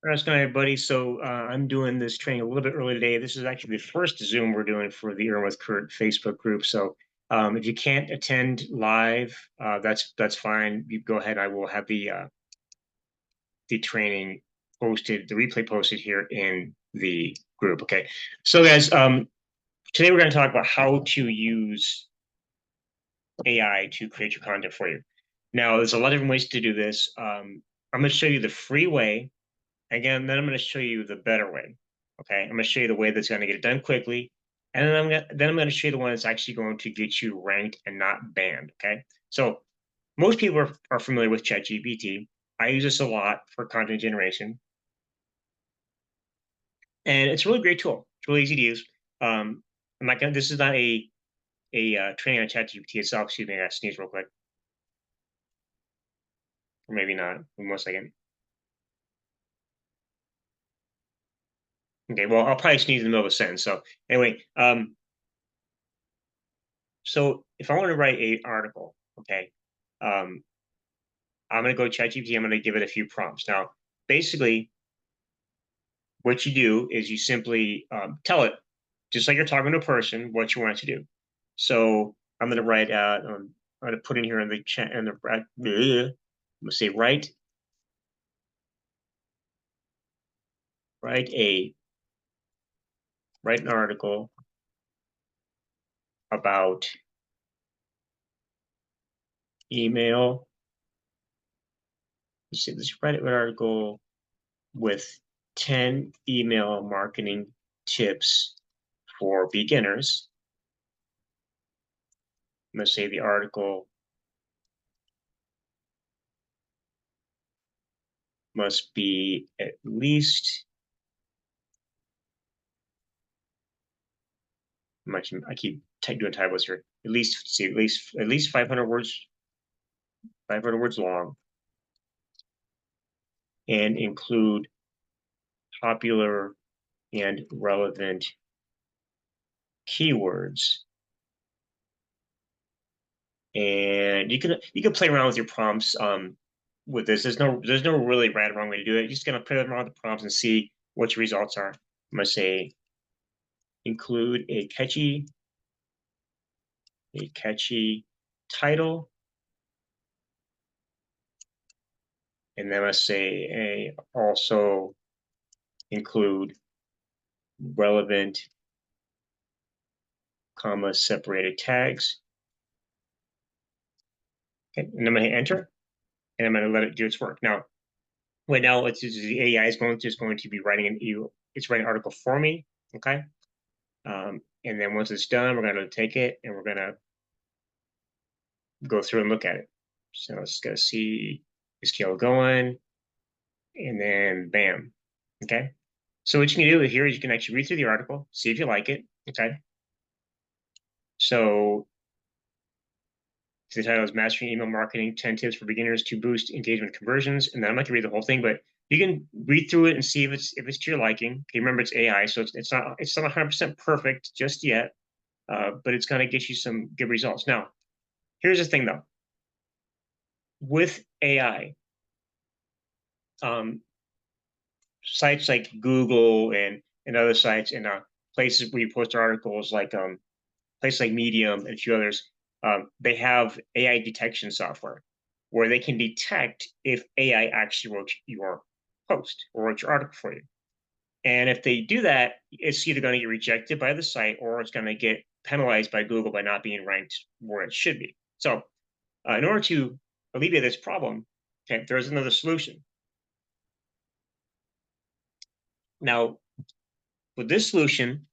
How's it going, everybody? So I'm doing this training a little bit early today. This is actually the first Zoom we're doing for the Earn with Kurt Facebook group. So if you can't attend live, that's fine. You go ahead. I will have the training posted, the replay posted here in the group. Okay. So guys, today we're going to talk about how to use AI to create your content for you. Now, there's a lot of different ways to do this. I'm going to show you the free way. Again, then I'm going to show you the better way. Okay, I'm going to show you the way that's going to get it done quickly, and then I'm going to show you the one that's actually going to get you ranked and not banned. Okay, so most people are familiar with ChatGPT. I use this a lot for content generation, and it's a really great tool. It's really easy to use. I'm not gonna. This is not a training on ChatGPT itself. Excuse me, I gotta sneeze real quick, or maybe not. One second. Okay, well, I'll probably sneeze in the middle of a sentence. So anyway, so if I want to write an article, okay, um, I'm going to go to ChatGPT. I'm going to give it a few prompts. Now, basically, what you do is you simply tell it, just like you're talking to a person, what you want it to do. So I'm going to write out. I'm going to put in here in the chat and I'm going to say write an article about email. Let's write an article with 10 email marketing tips for beginners. I'm going to say the article must be at least, I keep doing typos here, at least 500 words, 500 words long, and include popular and relevant keywords. And you can play around with your prompts with this. There's no really right or wrong way to do it. You're just gonna play around with the prompts and see what your results are. I'm gonna say include a catchy title, and then I'm gonna say also include relevant comma separated tags. Okay, and I'm going to hit enter, and I'm going to let it do its work. Now, right now, the AI is just going to be writing it's writing an article for me. Okay, and then once it's done, we're going to take it and we're going to go through and look at it. So let's go see the scale going, and then bam. Okay. So what you can do here is you can actually read through the article, see if you like it. Okay. So the title is Mastering Email Marketing 10 Tips for Beginners to Boost Engagement Conversions. And then I'm not going to read the whole thing, but you can read through it and see if it's to your liking. Okay, remember it's AI, so it's not 100% perfect just yet, but it's going to get you some good results. Now, here's the thing though. With AI, sites like Google and other sites and places where you post articles like places like Medium and a few others, they have AI detection software where they can detect if AI actually wrote your post or wrote your article for you. And if they do that, it's either going to get rejected by the site or it's going to get penalized by Google by not being ranked where it should be. So in order to alleviate this problem, okay, there's another solution. Now, with this solution,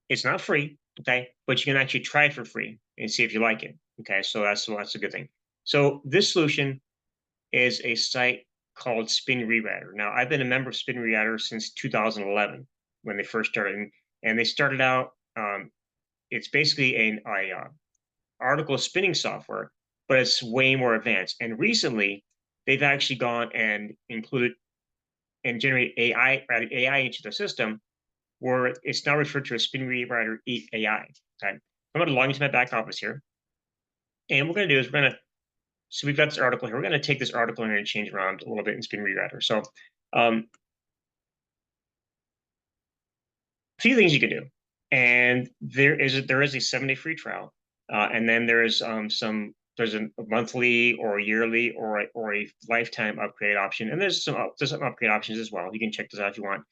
it's not free, okay, but you can actually try it for free and see if you like it. Okay, so that's a good thing. So this solution is a site called Spin Rewriter. Now, I've been a member of Spin Rewriter since 2011 when they first started, and they started out. It's basically an article spinning software, but it's way more advanced. And recently, they've actually gone and included and generate AI into the system, where it's now referred to as Spin Rewriter AI. Okay, I'm going to log into my back office here, and what we're going to do is so we've got this article here. We're going to take this article and change around a little bit in Spin Rewriter. So few things you can do. And there is a 7-day free trial. And then there's there's a monthly or a yearly or a lifetime upgrade option. And there's some upgrade options as well. You can check those out if you want.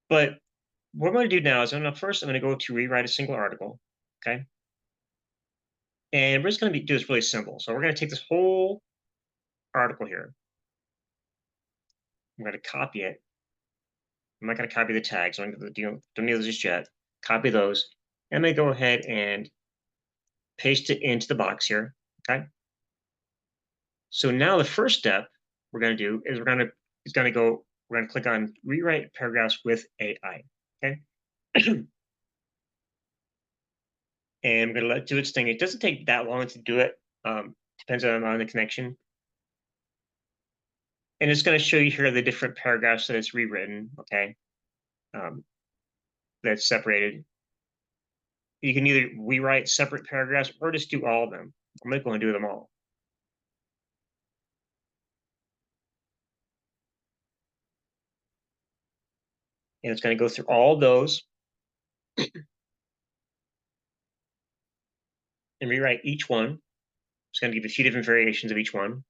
But what I'm going to do now is I'm going to go to rewrite a single article. Okay. And we're just going to do this really simple. So we're going to take this whole article here. I'm going to copy it. I'm not going to copy the tags. So don't need those just yet. Copy those. And I'm going to go ahead and paste it into the box here. Okay. So now the first step we're going to do is we're going to click on rewrite paragraphs with AI. Okay. And I'm going to let it do its thing. It doesn't take that long to do it. Depends on the connection. And it's going to show you here the different paragraphs that it's rewritten. Okay. That's separated. You can either rewrite separate paragraphs or just do all of them. I'm going to go and do them all. And it's going to go through all those and rewrite each one. It's going to give a few different variations of each one.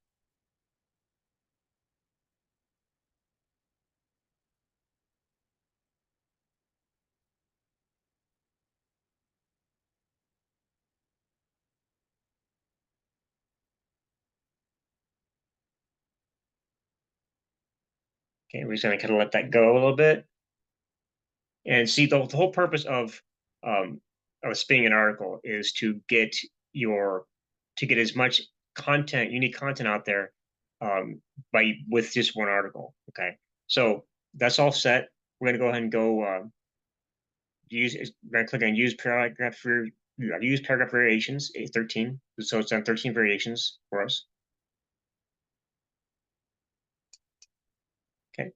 Okay, we're just going to kind of let that go a little bit. And see, the whole purpose of spinning an article is to get as much content, unique content out there with just one article. Okay, so that's all set. We're going to go ahead and go we're going to click on use paragraph variations, 13. So it's on 13 variations for us. Okay.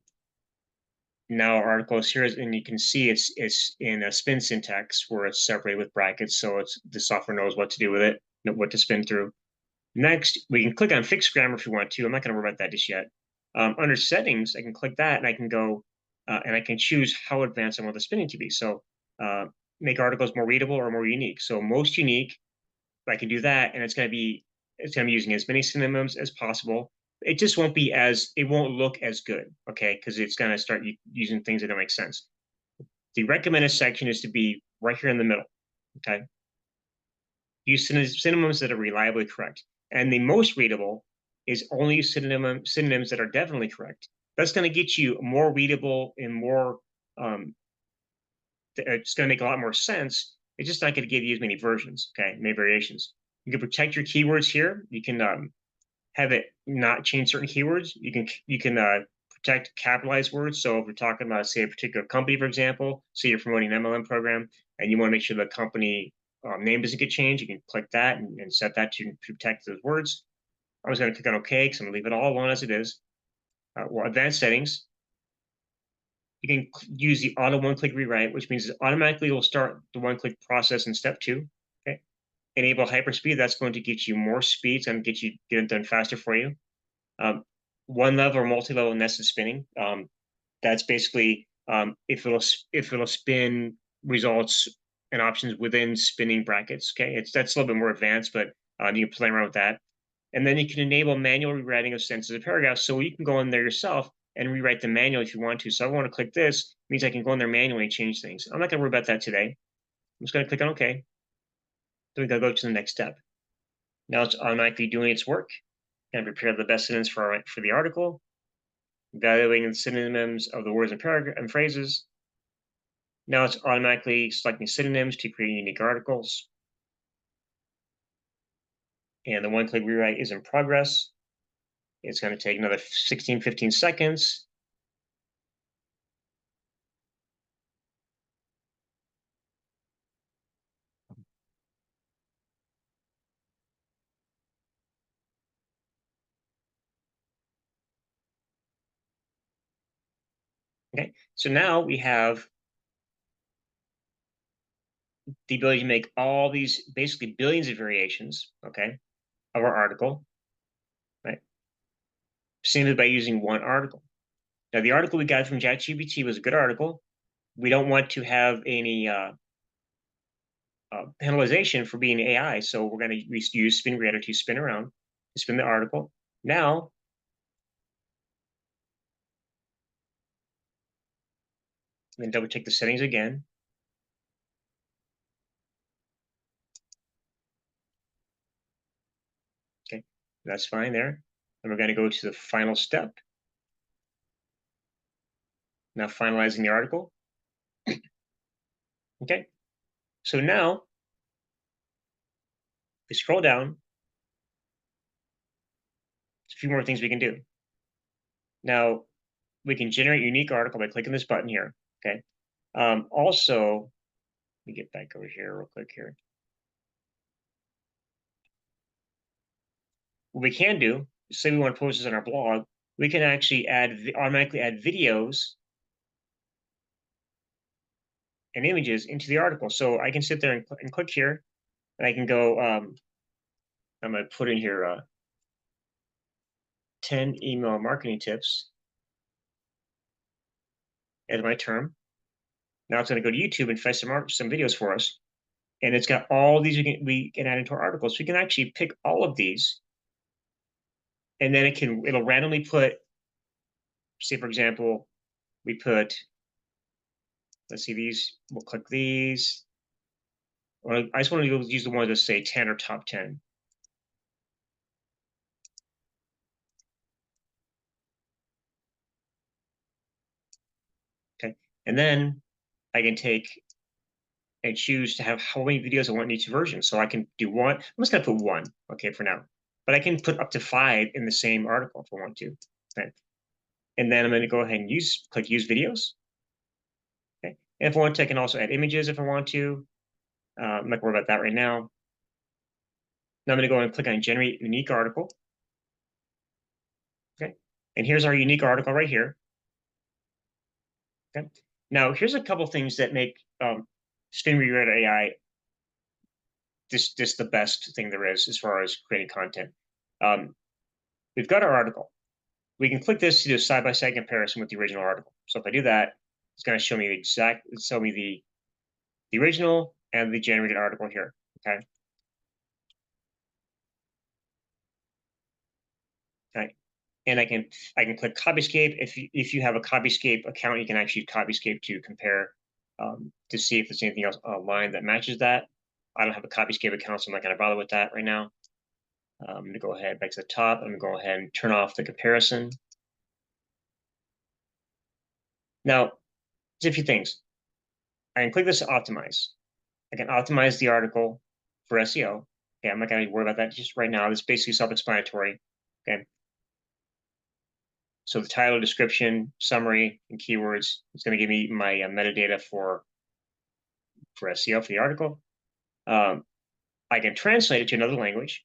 Now our article is here, and you can see it's in a spin syntax where it's separated with brackets, so the software knows what to do with it, what to spin through. Next, we can click on fixed grammar if you want to. I'm not going to worry about that just yet. Under settings, I can click that, and I can go and I can choose how advanced I want the spinning to be. So make articles more readable or more unique. So most unique, I can do that, and it's going to be using as many synonyms as possible. It just it won't look as good, okay? Because it's going to start using things that don't make sense. The recommended section is to be right here in the middle, okay? Use synonyms that are reliably correct. And the most readable is only use synonyms that are definitely correct. That's going to get you more readable and more, it's going to make a lot more sense. It's just not going to give you as many versions, okay? Many variations. You can protect your keywords here. You can have it not change certain keywords. You can protect capitalized words. So if we're talking about, say, a particular company, for example, say you're promoting an MLM program and you want to make sure the company name doesn't get changed, you can click that and set that to protect those words. I was going to click on OK because I'm going to leave it all alone as it is. Advanced settings. You can use the auto one-click rewrite, which means it automatically will start the one-click process in step 2. Okay. Enable hyperspeed. That's going to get you more speed. It's going to get it done faster for you. One level or multi-level nested spinning. That's basically if it'll spin results and options within spinning brackets. Okay, that's a little bit more advanced, but you can play around with that. And then you can enable manual rewriting of sentences and paragraphs, so you can go in there yourself and rewrite them manually if you want to. So I want to click this, it means I can go in there manually and change things. I'm not going to worry about that today. I'm just going to click on OK. Then we got to go to the next step. Now it's automatically doing its work and prepare the best synonyms for the article, evaluating the synonyms of the words and paragraph and phrases. Now it's automatically selecting synonyms to create unique articles. And the one-click rewrite is in progress. It's going to take another 16, 15 seconds. Okay, so now we have the ability to make all these basically billions of variations, okay, of our article, right? Simply by using one article. Now, the article we got from ChatGPT was a good article. we don't want to have any penalization for being AI. So we're going to use SpinReader to spin around, to spin the article. Now, then double check the settings again. Okay, that's fine there. And we're going to go to the final step. Now finalizing the article. Okay, so now we scroll down. There's a few more things we can do. Now we can generate a unique article by clicking this button here. Okay. Also, let me get back over here real quick here. What we can do, say we want to post this on our blog, we can actually automatically add videos and images into the article. So I can sit there and click here, and I can go. I'm going to put in here 10 email marketing tips as my term. Now it's going to go to YouTube and fetch some videos for us, and it's got all these we can add into our articles. So we can actually pick all of these, and then it'll randomly put. Say for example, we put. Let's see these. We'll click these. Or I just want to use the ones that say 10 or top 10. Okay, and then I can take and choose to have how many videos I want in each version. So I can do one. I'm just going to put one, okay, for now. But I can put up to 5 in the same article if I want to. Okay. And then I'm going to go ahead and click Use Videos. Okay. And if I want to, I can also add images if I want to. I'm not worried about that right now. Now I'm going to go and click on Generate Unique Article. Okay. And here's our unique article right here. Okay. Now, here's a couple things that make SpinReader AI this the best thing there is as far as creating content. We've got our article. We can click this to do a side-by-side comparison with the original article. So if I do that, it's going to show me the original and the generated article here. Okay. Okay. And I can click Copyscape. If you have a Copyscape account, you can actually use Copyscape to compare to see if there's anything else online that matches that. I don't have a Copyscape account, so I'm not going to bother with that right now. I'm going to go ahead back to the top. I'm going to go ahead and turn off the comparison. Now, there's a few things. I can click this to optimize. I can optimize the article for SEO. Okay, I'm not going to worry about that just right now. It's basically self-explanatory. Okay. So the title, description, summary, and keywords is going to give me my metadata for SEO for the article. I can translate it to another language.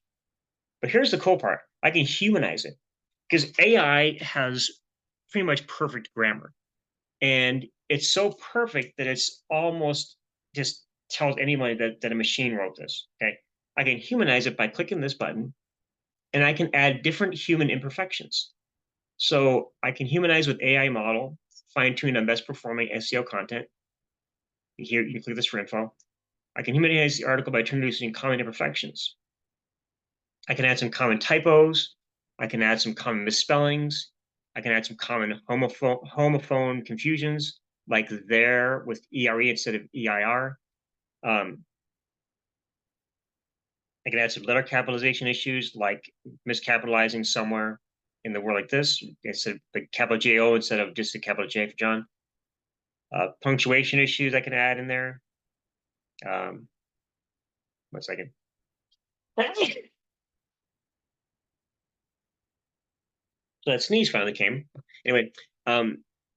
But here's the cool part. I can humanize it because AI has pretty much perfect grammar. And it's so perfect that it's almost just tells anybody that a machine wrote this. Okay. I can humanize it by clicking this button, and I can add different human imperfections. So I can humanize with AI model, fine-tune on best performing SEO content. Here, you can click this for info. I can humanize the article by introducing common imperfections. I can add some common typos. I can add some common misspellings. I can add some common homophone confusions, like there with ERE instead of EIR. I can add some letter capitalization issues, like miscapitalizing somewhere in the word like this. It's a big capital J-O instead of just a capital J for John. Punctuation issues I can add in there. 1 second. So that sneeze finally came. Anyway,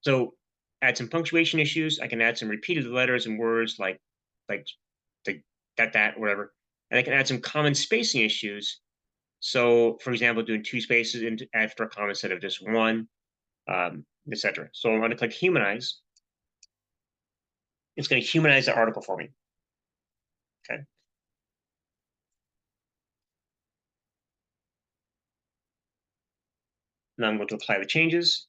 so add some punctuation issues. I can add some repeated letters and words like the that whatever, and I can add some common spacing issues. So, for example, doing 2 spaces after a comma instead of just 1, etc. So I'm going to click Humanize. It's going to humanize the article for me. Okay. Now I'm going to apply the changes.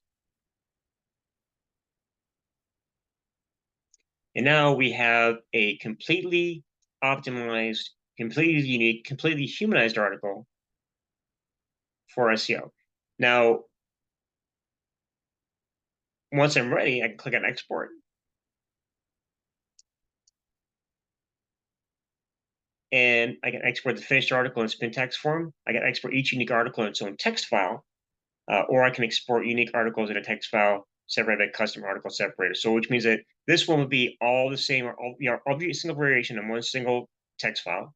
And now we have a completely optimized, completely unique, completely humanized article for SEO. Now, once I'm ready, I can click on export. And I can export the finished article in spin text form. I can export each unique article in its own text file, or I can export unique articles in a text file separated by custom article separator. So which means that this one would be all the same, or all, every single variation in one single text file.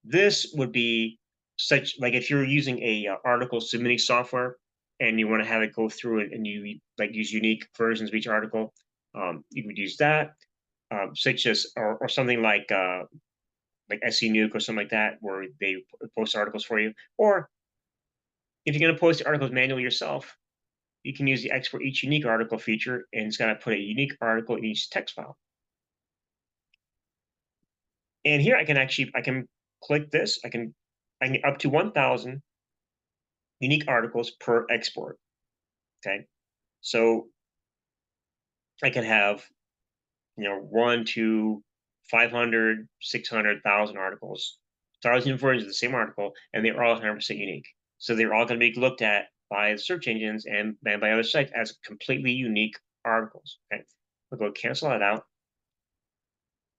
This would be such, like if you're using a article submitting software and you want to have it go through it and you like use unique versions of each article, you would use that, such as or something like SE Nuke or something like that, where they post articles for you. Or if you're going to post articles manually yourself, you can use the export each unique article feature, and it's going to put a unique article in each text file. And here I can click this. I can get up to 1,000 unique articles per export. Okay, so I can have 1 to 500, 600,000 articles, 1,000 versions of the same article, and they're all 100% unique. So they're all going to be looked at by the search engines and by other sites as completely unique articles. Okay, we'll go cancel that out.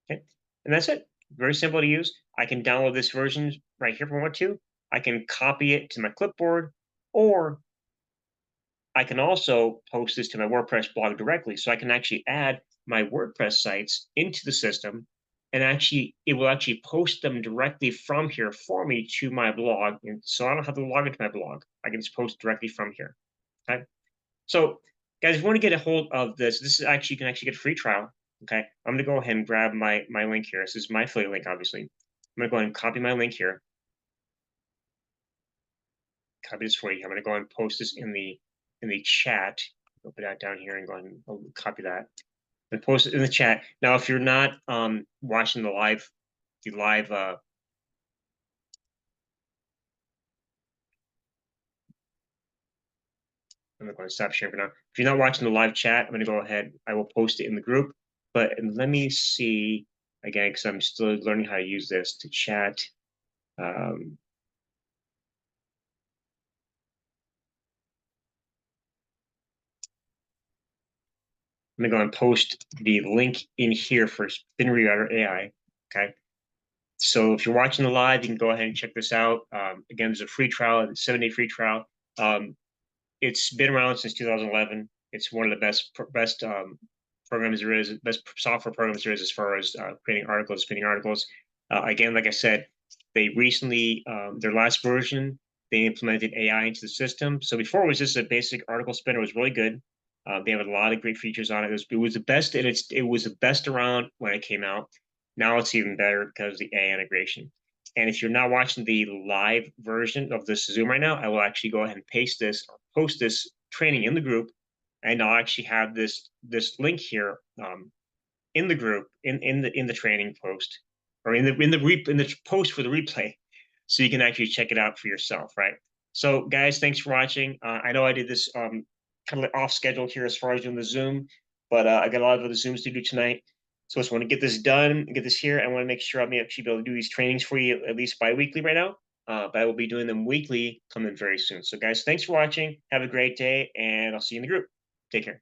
Okay, and that's it. Very simple to use. I can download this version right here if I want to. I can copy it to my clipboard, or I can also post this to my WordPress blog directly. So I can actually add my WordPress sites into the system, and it will actually post them directly from here for me to my blog. And so I don't have to log into my blog. I can just post directly from here. Okay. So guys, if you want to get a hold of this is actually, you can actually get a free trial. Okay. I'm going to go ahead and grab my link here. This is my affiliate link, obviously. I'm going to go ahead and copy my link here. Copy this for you. I'm going to go ahead and post this in the chat. I'll put that down here and go ahead and copy that and post it in the chat. Now, if you're not watching the live, I'm going to stop sharing for now. If you're not watching the live chat, I'm going to go ahead. I will post it in the group. But let me see again, because I'm still learning how to use this to chat. I'm going to go and post the link in here for Spin Rewriter AI. Okay. So if you're watching the live, you can go ahead and check this out. Again, there's a free trial, a 7-day free trial. It's been around since 2011. It's one of the best programs there is, best software programs there is as far as creating articles, spinning articles. Again, like I said, they recently, their last version, they implemented AI into the system. So before it was just a basic article spinner. It was really good. They have a lot of great features on it. It was the best, and it was the best around when it came out. Now it's even better because of the AI integration. And if you're not watching the live version of this Zoom right now, I will actually go ahead and paste this, or post this training in the group, and I'll actually have this link here in the group in the training post, or in the post for the replay, so you can actually check it out for yourself, right? So guys, thanks for watching. I know I did this kind of off schedule here as far as doing the Zoom, but I got a lot of other Zooms to do tonight. So I just want to get this done, get this here. I want to make sure I'm actually be able to do these trainings for you at least bi-weekly right now. But I will be doing them weekly coming very soon. So guys, thanks for watching. Have a great day, and I'll see you in the group. Take care.